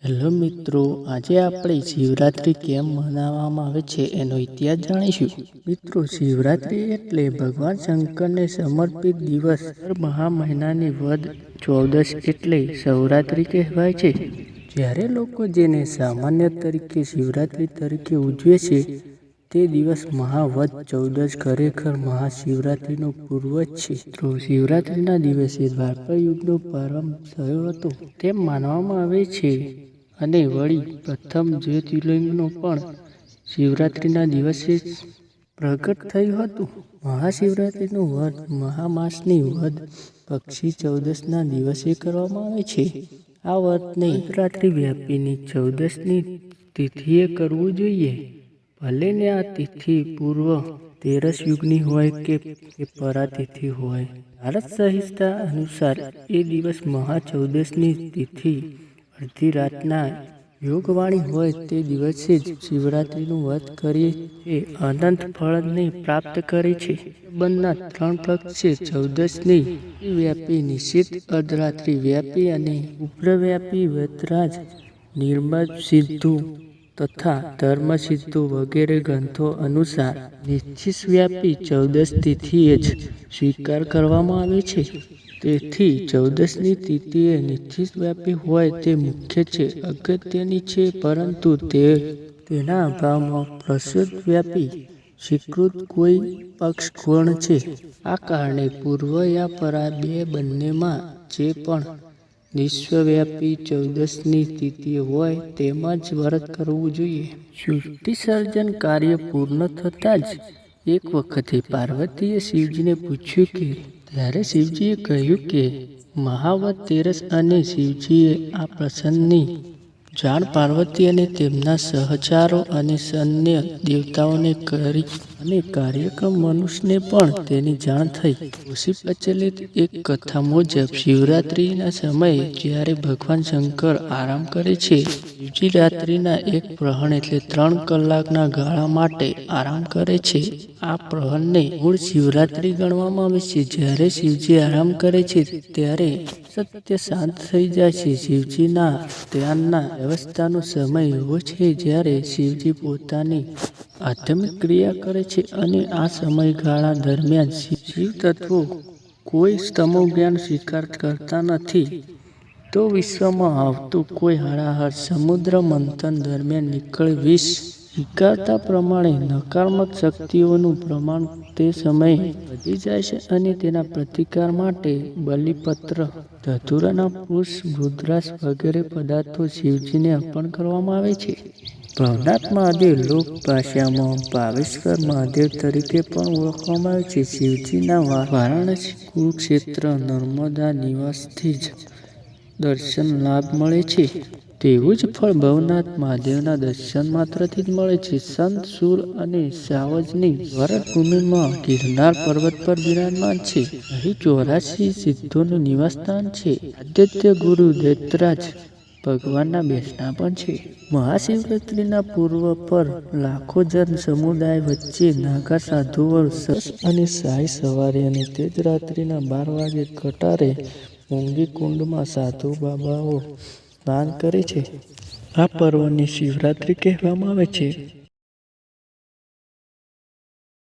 Hello મિત્રો, આજે આપણે શિવરાત્રિ કેમ મનાવવામાં આવે છે એનો ઇતિહાસ જાણીશું. મિત્રો, શિવરાત્રિ એટલે ભગવાન શંકરને સમર્પિત દિવસ. દર મહા મહિનાની વદ ચૌદશ એટલે શિવરાત્રિ કહેવાય છે. જ્યારે લોકો જેને સામાન્ય તરીકે શિવરાત્રિ તરીકે ઉજવે છે તે દિવસ મહાવદ ચૌદશ ખરેખર મહાશિવરાત્રિનો પૂર્વજ છે. તો શિવરાત્રિના દિવસે દ્વાપર યુગનો પ્રારંભ થયો હતો તેમ માનવામાં આવે છે અને વળી પ્રથમ જ્યોતિર્લિંગનો પણ શિવરાત્રિના દિવસે જ પ્રગટ થયું હતું. મહાશિવરાત્રિનું વ્રત મહામાસની વદ પક્ષી ચૌદશના દિવસે કરવામાં આવે છે. આ વ્રતને રાત્રિ વ્યાપીની ચૌદશની તિથિએ કરવું જોઈએ. ભલે ને આ તિથિ પૂર્વ તેરસ યુગની હોય કે પરાતિથિ હોય. ભારત સંહિતા અનુસાર એ દિવસ મહાચૌદશની તિથિ અડધી રાતના યોગવાણી હોય તે દિવસે જ શિવરાત્રિનું વ્રત કરીએ તે અનંત ફળને પ્રાપ્ત કરે છે. બંધના 3 પક્ષ છે: ચૌદશની વ્યાપી, નિશ્ચિત, અર્ધરાત્રિ વ્યાપી અને ઉગ્રવ્યાપી. વેદરાજ, નિર્મદ સિદ્ધુ તથા ધર્મ સિદ્ધુ વગેરે ગ્રંથો અનુસાર નિશ્ચિત વ્યાપી ચૌદશ તિથિએ જ સ્વીકાર કરવામાં આવે છે. તેથી ચૌદશની તિથિએ નિશ્ચિત વ્યાપી હોય તે મુખ્ય છે, અગત્યની છે, પરંતુ તેના અભાવમાં પ્રસ્તુત વ્યાપી સ્વીકૃત કોઈ પક્ષ ગૌણ છે. આ કારણે પૂર્વ યા પરા બંનેમાં જે પણ નિશ્ચવ્યાપી ચૌદશની તિથિ હોય તેમાં જ વ્રત કરવું જોઈએ. સૃષ્ટિ સર્જન કાર્ય પૂર્ણ થતાં જ એક વખતે પાર્વતીએ શિવજીને પૂછ્યું કે ત્યારે શિવજીએ કહ્યું કે મહાવદ તેરસ અને શિવજીએ આ પ્રસંગની જાણ પાર્વતી અને તેમના સહચરો અને અન્ય દેવતાઓને કરી અને કાર્યક્રમ મનુષ્યને પણ તેની જાણ થઈ. ઋષિ પ્રચલિત એક કથા મુજબ શિવરાત્રિના સમયે જ્યારે ભગવાન શંકર આરામ કરે છે, શિવજી રાત્રિના એક પ્રહર એટલે 3 કલાકના ગાળા માટે આરામ કરે છે. આ પ્રહરને મૂળ શિવરાત્રિ ગણવામાં આવે છે. જ્યારે શિવજી આરામ કરે છે ત્યારે સત્ય શાંત થઈ જાય છે. શિવજીના ધ્યાનના અવસ્થાનો સમય એવો છે જ્યારે શિવજી પોતાની આધ્યાત્મિક ક્રિયા કરે છે અને આ સમયગાળા દરમિયાન શિવ તત્વો કોઈ તમોજ્ઞાન સ્વીકાર કરતા નથી. તો વિશ્વમાં આવતું કોઈ હળાહળ સમુદ્ર મંથન દરમિયાન નીકળે વિષ સ્વીકારતા પ્રમાણે નકારાત્મક શક્તિઓનું પ્રમાણ તે સમયે વધી જાય છે અને તેના પ્રતિકાર માટે બલિપત્ર, ધતુરાના પુષ્પ, રુદ્રાક્ષ વગેરે પદાર્થો શિવજીને અર્પણ કરવામાં આવે છે. ભવનાથ મહાદેવ લોક ભાષામાં ભાવેશ્વર મહાદેવ તરીકે પણ ઓળખવામાં આવે છે. શિવજીના વારાણસી, કુરુક્ષેત્ર, નર્મદા નિવાસથી જ દર્શન લાભ મળે છે તેવું જ ફળ ભવનાથ મહાદેવના દર્શન માત્રથી જ મળે છે. સંત, શૂર અને સાવજની વરદ ભૂમિમાં ગિરનાર પર્વત પર બિરાજમાન છે. અહીં 84 સિદ્ધોનું નિવાસસ્થાન છે. આદ્ય ગુરુ દૈત્યરાજ ભગવાનના બેસણા પણ છે. મહાશિવરાત્રિના પૂર્વ પર લાખો જન સમુદાય વચ્ચે નાગા સાધુઓ અને શાહી સવારી અને તે જ રાત્રિના 12 વાગે કટારે મોંઘી કુંડમાં સાધુ બાબાઓ સ્નાન કરે છે. આ પર્વને શિવરાત્રિ કહેવામાં આવે છે.